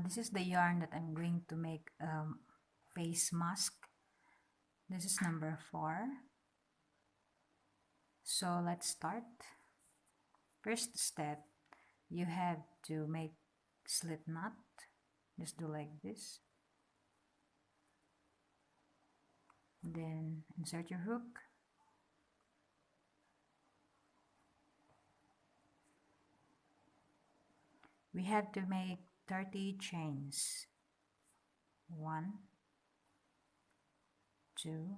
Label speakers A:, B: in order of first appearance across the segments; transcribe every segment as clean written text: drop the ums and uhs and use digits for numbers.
A: This is the yarn that I'm going to make face mask. This is number 4. So let's start. First step, you have to make slip knot. Just do like this. Then insert your hook. We have to make 30 chains. 1, 2,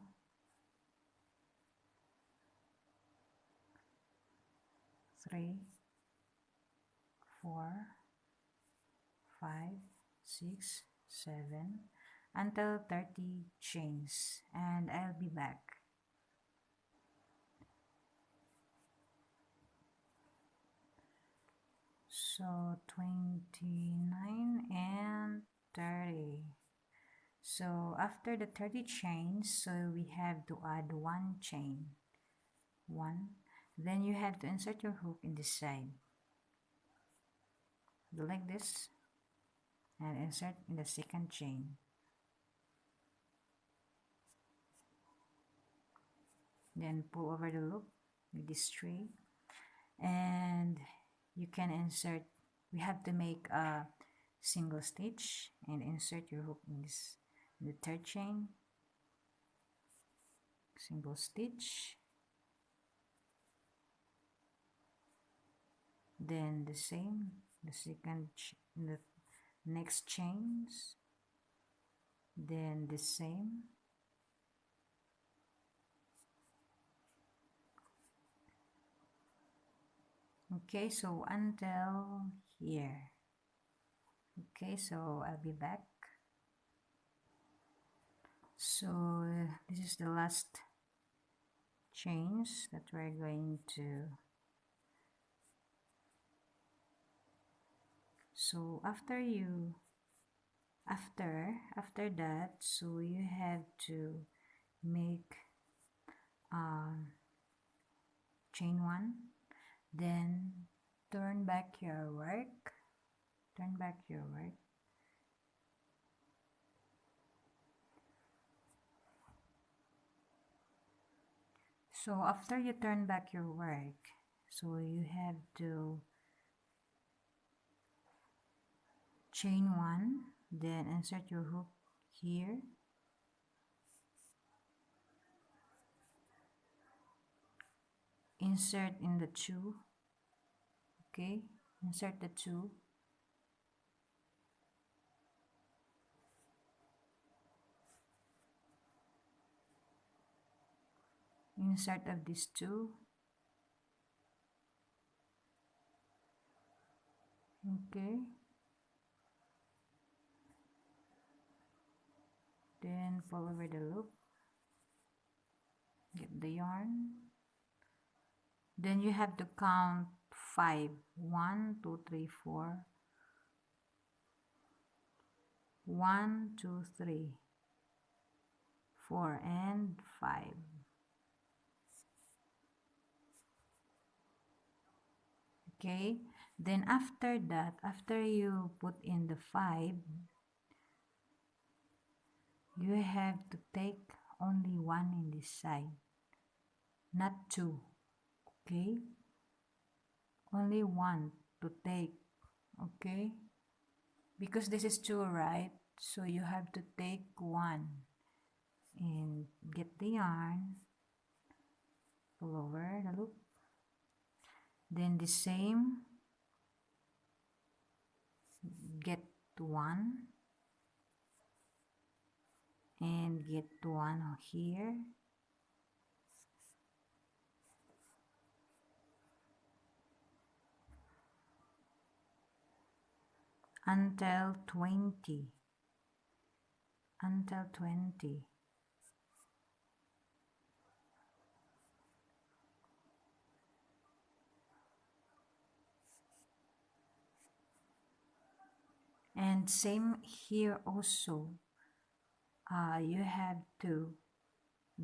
A: 3, 4, 5, 6, 7 until 30 chains, and I'll be back. So 29 and 30. So after the 30 chains, so we have to add 1 chain. 1. Then you have to insert your hook in this side. Do like this and insert in the second chain. Then pull over the loop with this tray, and you can insert. We have to make a single stitch and insert your hook in this, in the third chain. Single stitch, then the same, the second, the next chains, then the same. Okay, so until here. Okay, so I'll be back. So this is the last chains that we're going to. So after that, so you have to make chain 1, then turn back your work. So after you turn back your work, so you have to chain 1, then insert your hook here, insert in the 2. Okay, insert the 2, insert of these 2. Okay, then pull over the loop, get the yarn, then you have to count 5. 1, 2, 3, 4. 1, 2, 3, 4 and 5. Okay, then after that, after you put in the 5, you have to take only 1 in this side, not 2. Okay, only 1 to take. Okay, because this is 2, right? So you have to take 1 and get the yarn, pull over the loop, then the same, get 1 and get 1 here, until 20. And same here also, you have to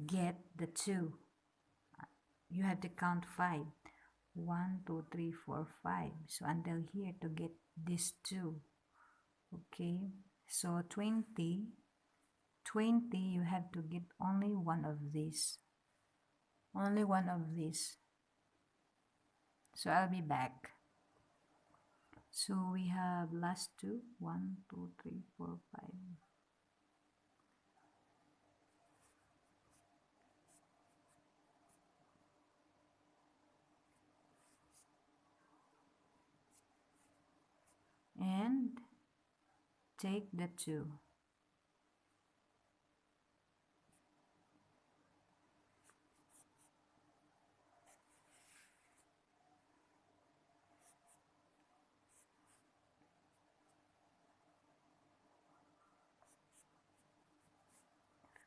A: get the 2. You have to count 5. 1, 2, 3, 4, 5. So until here to get this 2. Okay, so 20, you have to get only one of these. Only one of these. So I'll be back. So we have last two. 1, 2, 3, 4, 5. And take the 2.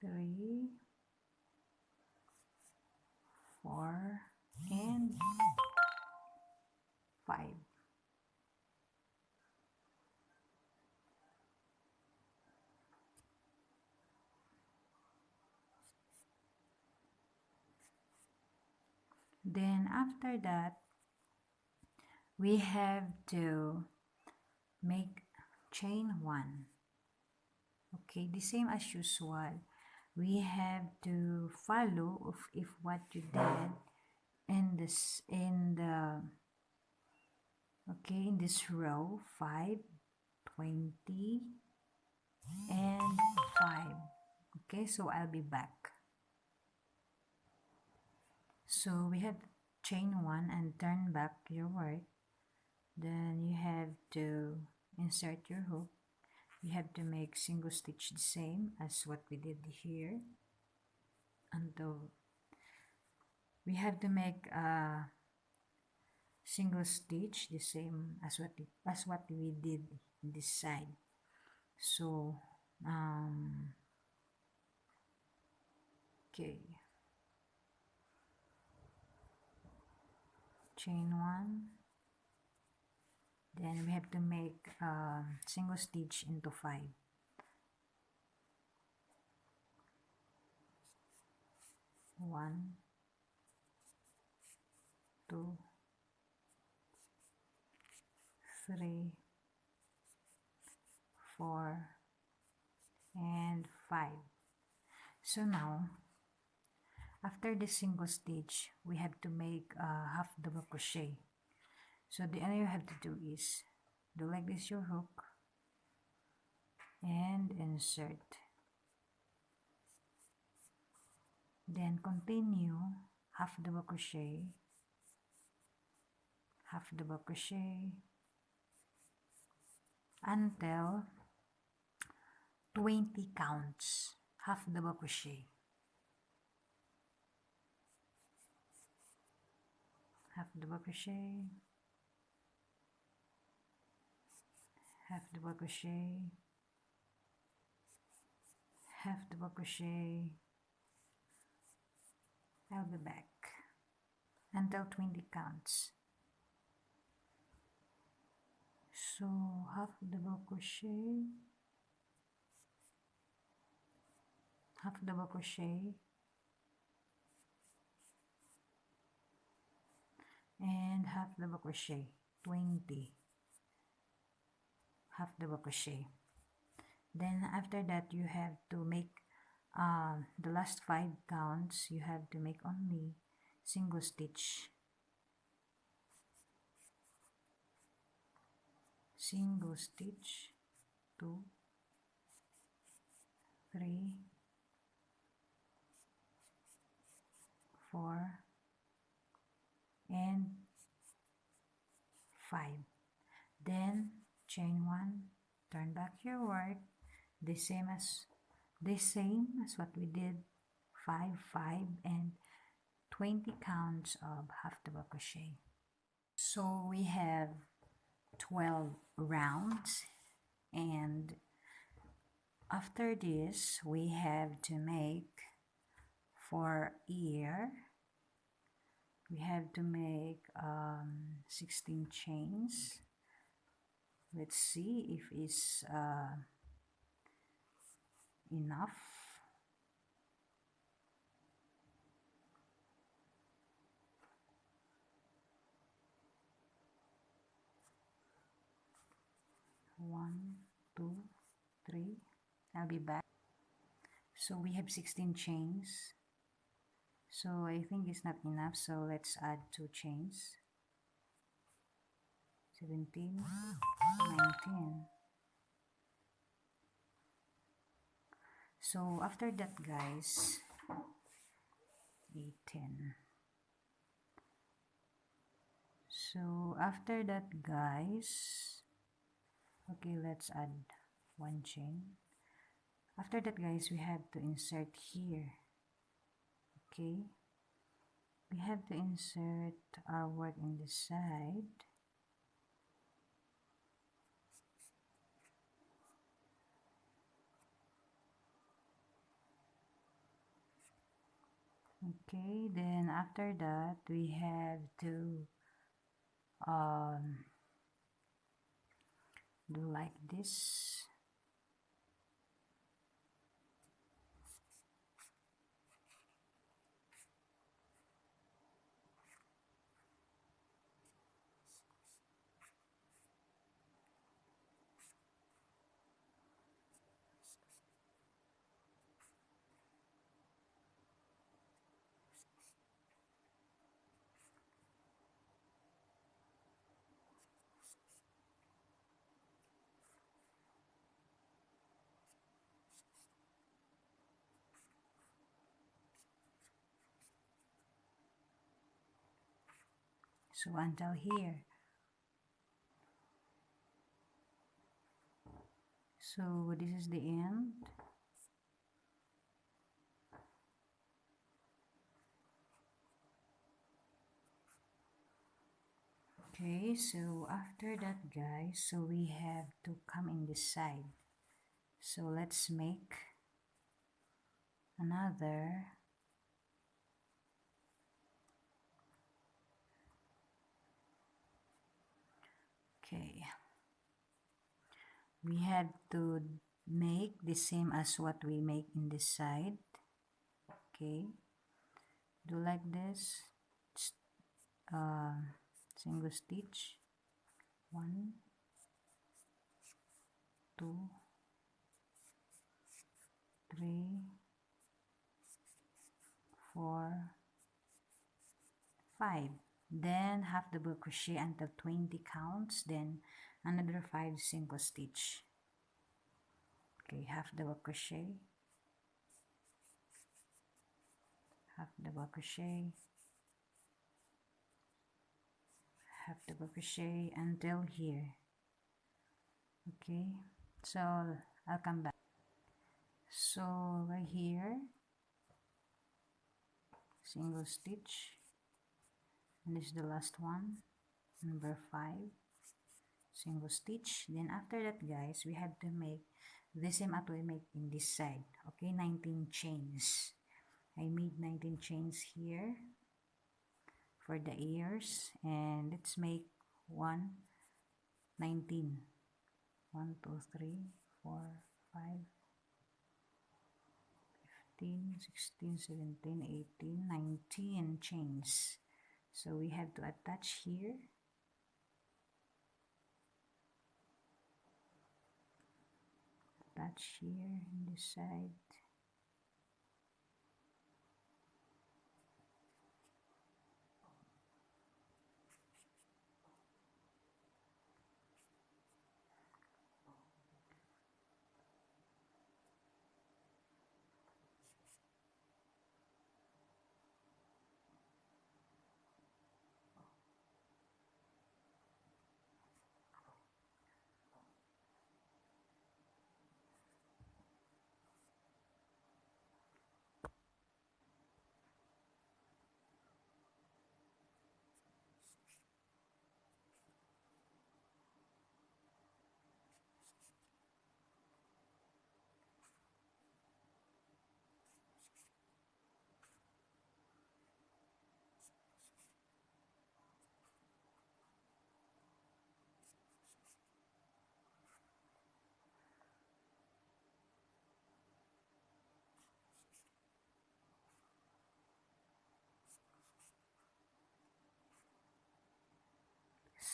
A: Three, 4, and 5. Then after that, we have to make chain 1. Okay, the same as usual. We have to follow if what you did in this in this row 5, 20, and 5. Okay, so I'll be back. So we have chain 1 and turn back your work. Then you have to insert your hook. You have to make single stitch the same as what we did here. Until we have to make a single stitch the same as what we did this side. So okay, chain 1, then we have to make single stitch into 5. 1, 2, 3, 4, and 5. So now after the single stitch, we have to make a half double crochet. So the only you have to do is do like this your hook and insert. Then continue half double crochet, half double crochet until 20 counts, half double crochet, half double crochet, half double crochet, half double crochet. I'll be back until 20 counts. So half double crochet, half double crochet, and half double crochet, 20 half double crochet. Then after that you have to make the last 5 counts. You have to make only single stitch, single stitch, 2, 3, 4, and 5. Then chain 1, turn back your work, the same as what we did, 5, 5, and 20 counts of half double crochet. So we have 12 rounds, and after this we have to make for ear, we have to make 16 chains. Let's see if it's enough. One, 2, 3. I'll be back. So we have 16 chains. So I think it's not enough, so let's add 2 chains. 17, 19. So after that, guys, 18. So after that, guys, okay, let's add 1 chain. After that, guys, we have to insert here. Okay, we have to insert our work in this side. Okay, then after that, we have to do like this. So until here. So this is the end. Okay, so after that, guys, so we have to come in this side. So let's make another okay. We have to make the same as what we make in this side. Okay, do like this. Single stitch, 1, 2, 3, 4, 5. Then half double crochet until 20 counts, then another 5 single stitch. Okay, half double crochet, half double crochet, half double crochet until here. Okay, so I'll come back. So right here, single stitch, and this is the last one, number 5, single stitch. Then after that, guys, we have to make the same as we make in this side. Okay, 19 chains. I made 19 chains here for the ears, and let's make 19. 1, 2, 3, 4, 5, 15, 16, 17, 18, 19 chains. So we have to attach here. Attach here in this side.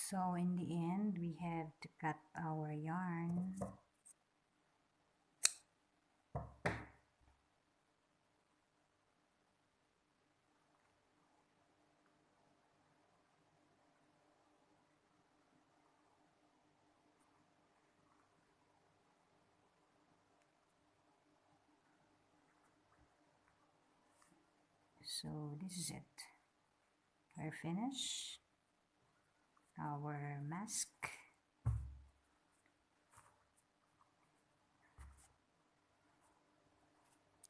A: So in the end, we have to cut our yarn. So this is it. We're finished our mask.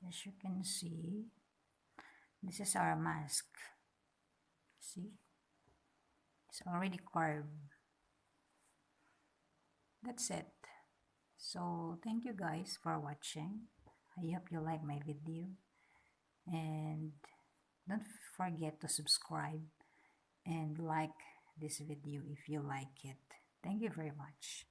A: As you can see, this is our mask. See? It's already carved. That's it. So thank you guys for watching. I hope you like my video. And don't forget to subscribe and like this video if you like it. Thank you very much.